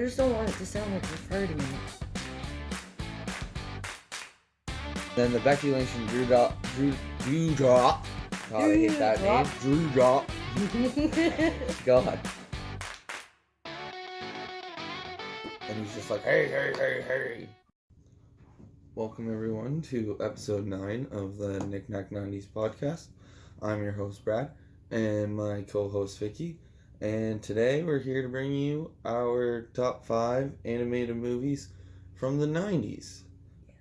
I just don't want it to sound like we're farting in it. Then the Becky Lynch and Drew Drop. God, I hate that name. Drew Drop. God. And he's just like, hey. Welcome everyone to episode 9 of the Knick Knax 90's podcast. I'm your host Brad and my co-host Vicky. And today we're here to bring you our top 5 animated movies from the 90's. Yes.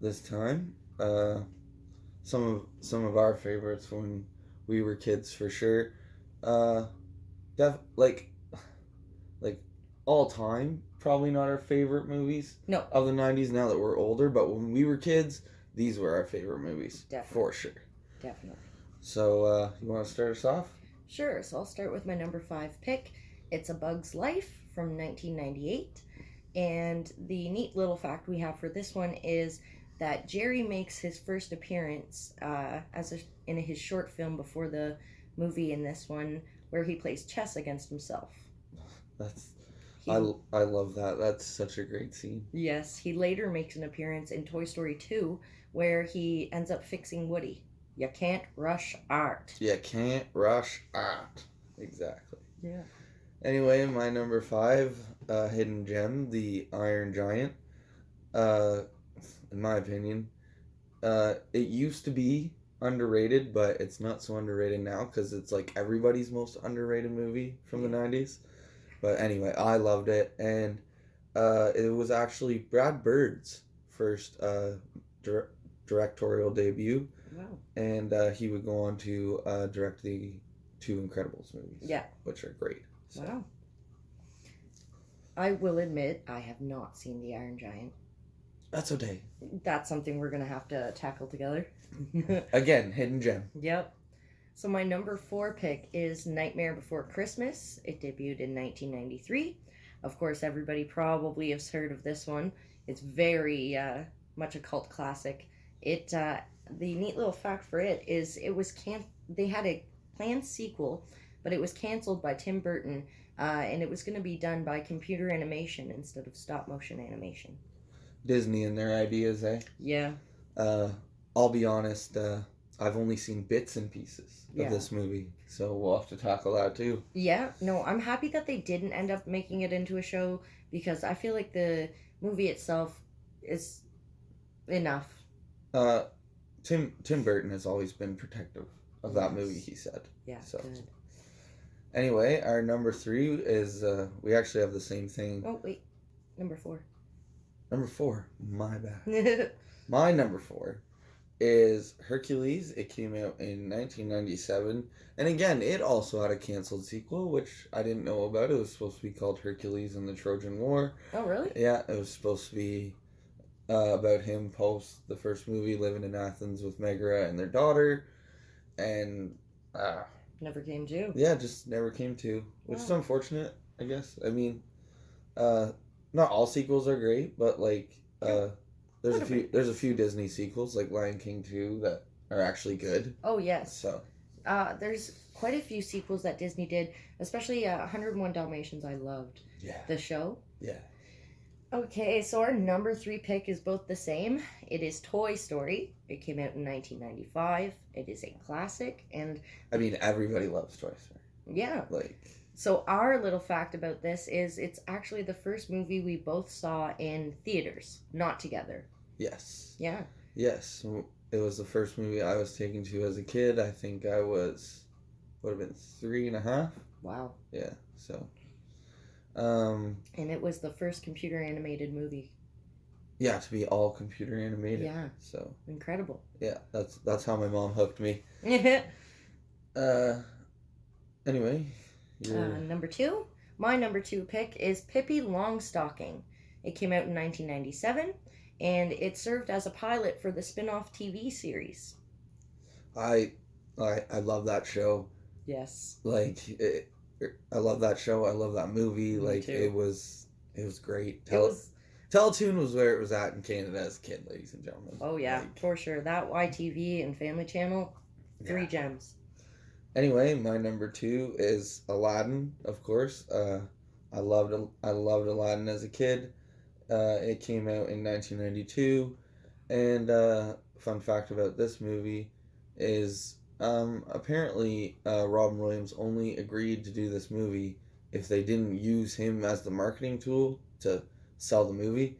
This time, some of our favorites when we were kids for sure. Like all time, probably not our favorite movies. No. Of the 90's now that we're older, but when we were kids, these were our favorite movies. Definitely. For sure. Definitely. So, you want to start us off? Sure, so I'll start with my number 5 pick. It's A Bug's Life from 1998. And the neat little fact we have for this one is that Jerry makes his first appearance in his short film before the movie in this one, where he plays chess against himself. I love that. That's such a great scene. Yes, he later makes an appearance in Toy Story 2, where he ends up fixing Woody. You can't rush art. You can't rush art. Exactly. Yeah. Anyway, my number 5, hidden gem, the Iron Giant. In my opinion, it used to be underrated, but it's not so underrated now because it's like everybody's most underrated movie from the 90's. But anyway, I loved it, and it was actually Brad Bird's first directorial debut. Wow. And he would go on to direct the 2 Incredibles movies. Yeah. Which are great. So. Wow. I will admit, I have not seen The Iron Giant. That's okay. That's something we're going to have to tackle together. Again, hidden gem. Yep. So my number 4 pick is Nightmare Before Christmas. It debuted in 1993. Of course, everybody probably has heard of this one. It's very much a cult classic. The neat little fact for it is they had a planned sequel, but it was canceled by Tim Burton, and it was going to be done by computer animation instead of stop motion animation. Disney and their ideas, eh? Yeah. I'll be honest, I've only seen bits and pieces of this movie, so we'll have to tackle that too. Yeah, no, I'm happy that they didn't end up making it into a show, because I feel like the movie itself is enough. Tim Burton has always been protective of that movie, he said. Yeah, so. Good. Anyway, our number 3 is, we actually have the same thing. Oh, wait. Number 4. Number 4. My bad. My number 4 is Hercules. It came out in 1997. And again, it also had a canceled sequel, which I didn't know about. It was supposed to be called Hercules and the Trojan War. Oh, really? Yeah, it was supposed to be about him post the first movie, living in Athens with Megara and their daughter. And never came to. Yeah, just never came to, which is unfortunate, I guess. I mean, not all sequels are great, but like there's a few Disney sequels like Lion King 2 that are actually good. Oh yes. So there's quite a few sequels that Disney did, especially 101 Dalmatians. I loved. Yeah. The show. Yeah. Okay, so our number 3 pick is both the same. It is Toy Story. It came out in 1995. It is a classic, and I mean, everybody loves Toy Story. Yeah. Like. So our little fact about this is it's actually the first movie we both saw in theaters, not together. Yes. Yeah. Yes. It was the first movie I was taken to as a kid. I think I would have been 3.5. Wow. Yeah. So. And it was the first computer animated movie. Yeah, to be all computer animated. Yeah. So. Incredible. Yeah, that's how my mom hooked me. Anyway. Number 2. My number 2 pick is Pippi Longstocking. It came out in 1997, and it served as a pilot for the spin-off TV series. I love that show. Yes. Like, I love that show. I love that movie. Me too. It was great. Teletoon was where it was at in Canada as a kid, ladies and gentlemen. Oh yeah, for sure. That YTV and Family Channel, 3 gems. Anyway, my number 2 is Aladdin, of course. I loved Aladdin as a kid. It came out in 1992, and fun fact about this movie is apparently Robin Williams only agreed to do this movie if they didn't use him as the marketing tool to sell the movie.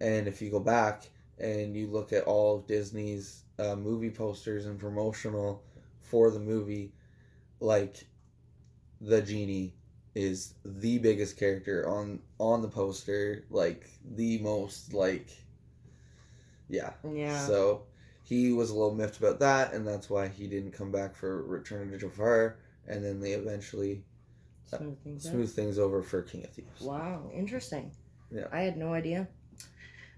And if you go back and you look at all of Disney's movie posters and promotional for the movie, like, the genie is the biggest character on the poster, like the most, like, yeah. So he was a little miffed about that, and that's why he didn't come back for Return of Jafar, and then they eventually smooth things over for King of Thieves. Wow, interesting. Yeah, I had no idea.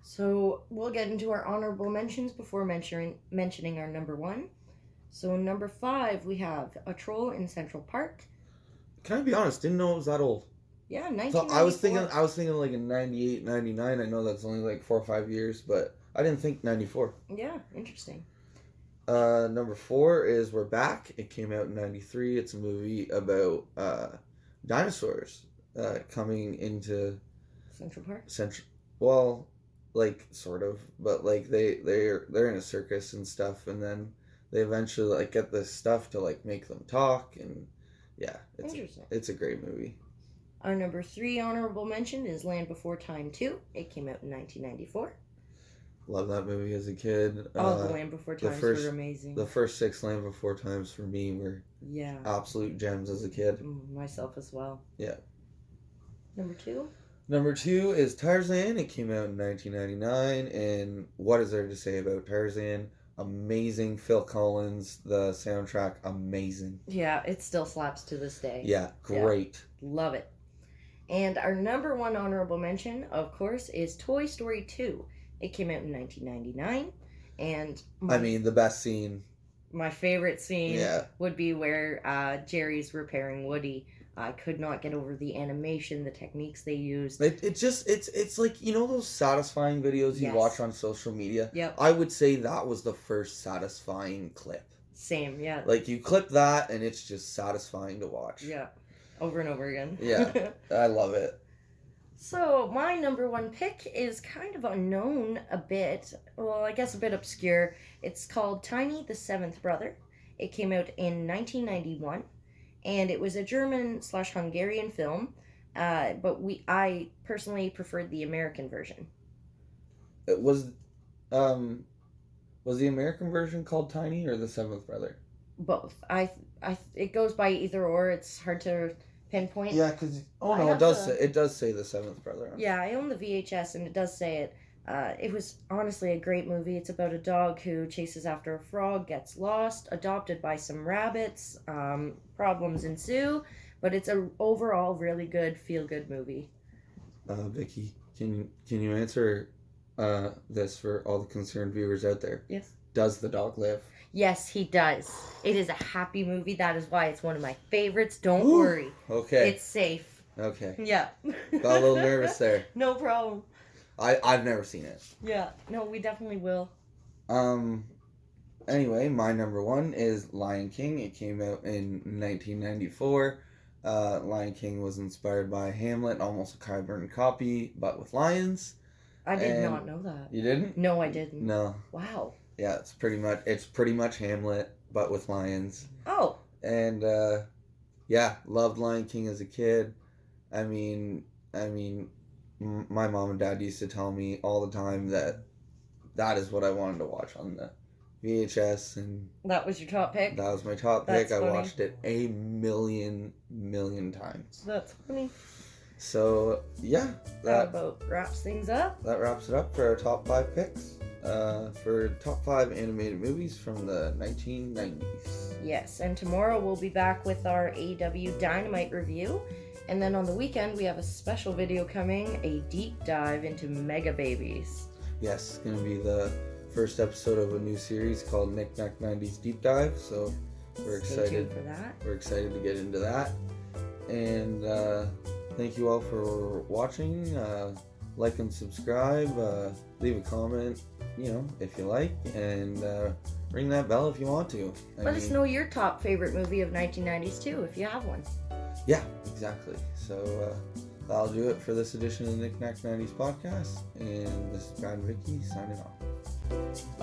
So we'll get into our honorable mentions before mentioning our number 1. So number 5, we have A Troll in Central Park. Can I be honest? Didn't know it was that old. Yeah, 1994. So I was thinking like in 98, 99. I know that's only like 4 or 5 years, but I didn't think 94. Yeah, interesting. Number 4 is We're Back. It came out in 93. It's a movie about dinosaurs coming into Central Park. Well, like sort of, but like they're in a circus and stuff, and then they eventually like get this stuff to like make them talk, and yeah, it's a great movie. Our number 3 honorable mention is Land Before Time 2. It came out in 1994. Love that movie as a kid. All the Land Before Times were amazing. The first 6 Land Before Times for me were absolute gems as a kid. Myself as well. Yeah. Number 2? Number 2 is Tarzan. It came out in 1999, and what is there to say about Tarzan? Amazing. Phil Collins, the soundtrack, amazing. Yeah, it still slaps to this day. Yeah, great. Yeah, love it. And our number 1 honorable mention, of course, is Toy Story 2. It came out in 1999, and the best scene. My favorite scene would be where Jerry's repairing Woody. I could not get over the animation, the techniques they used. It's like, you know those satisfying videos you watch on social media? Yep. I would say that was the first satisfying clip. Same, yeah. Like, you clip that, and it's just satisfying to watch. Yeah, over and over again. Yeah, I love it. So, my number 1 pick is kind of unknown a bit. Well, I guess a bit obscure. It's called Tiny the Seventh Brother. It came out in 1991. And it was a German/Hungarian film, but I personally preferred the American version. It was the American version called Tiny or the Seventh Brother? Both. It goes by either or. It's hard to pinpoint. Yeah, because it does say the Seventh Brother. Yeah, I own the VHS and it does say it. It was honestly a great movie. It's about a dog who chases after a frog, gets lost, adopted by some rabbits. Problems ensue, but it's a overall really good, feel-good movie. Vicky, can you answer this for all the concerned viewers out there? Yes. Does the dog live? Yes, he does. It is a happy movie. That is why it's one of my favorites. Don't worry. Okay. It's safe. Okay. Yeah. Got a little nervous there. No problem. I've never seen it. Yeah. No, we definitely will. Anyway, my number 1 is Lion King. It came out in 1994. Lion King was inspired by Hamlet, almost a Kai Burton copy, but with lions. I did not know that. You didn't? No, I didn't. No. Wow. Yeah, it's pretty much Hamlet, but with lions. Oh. And loved Lion King as a kid. I mean, my mom and dad used to tell me all the time that is what I wanted to watch on the VHS, and that was your top pick? That was my top pick. Funny. I watched it a million times. That's funny. So, yeah. That about wraps things up. That wraps it up for our top 5 picks. For top 5 animated movies from the 1990s. Yes, and tomorrow we'll be back with our AEW Dynamite review. And then on the weekend, we have a special video coming, a deep dive into Mega Babies. Yes, it's going to be the first episode of a new series called Knick Knack 90's Deep Dive. So we're excited. Stay tuned for that. We're excited to get into that. And thank you all for watching. Like and subscribe. Leave a comment, if you like. And ring that bell if you want to. Let us know your top favorite movie of 1990s too, if you have one. Yeah, exactly. So that'll do it for this edition of the Knick Knack 90's podcast. And this is Brad and Vicky signing off.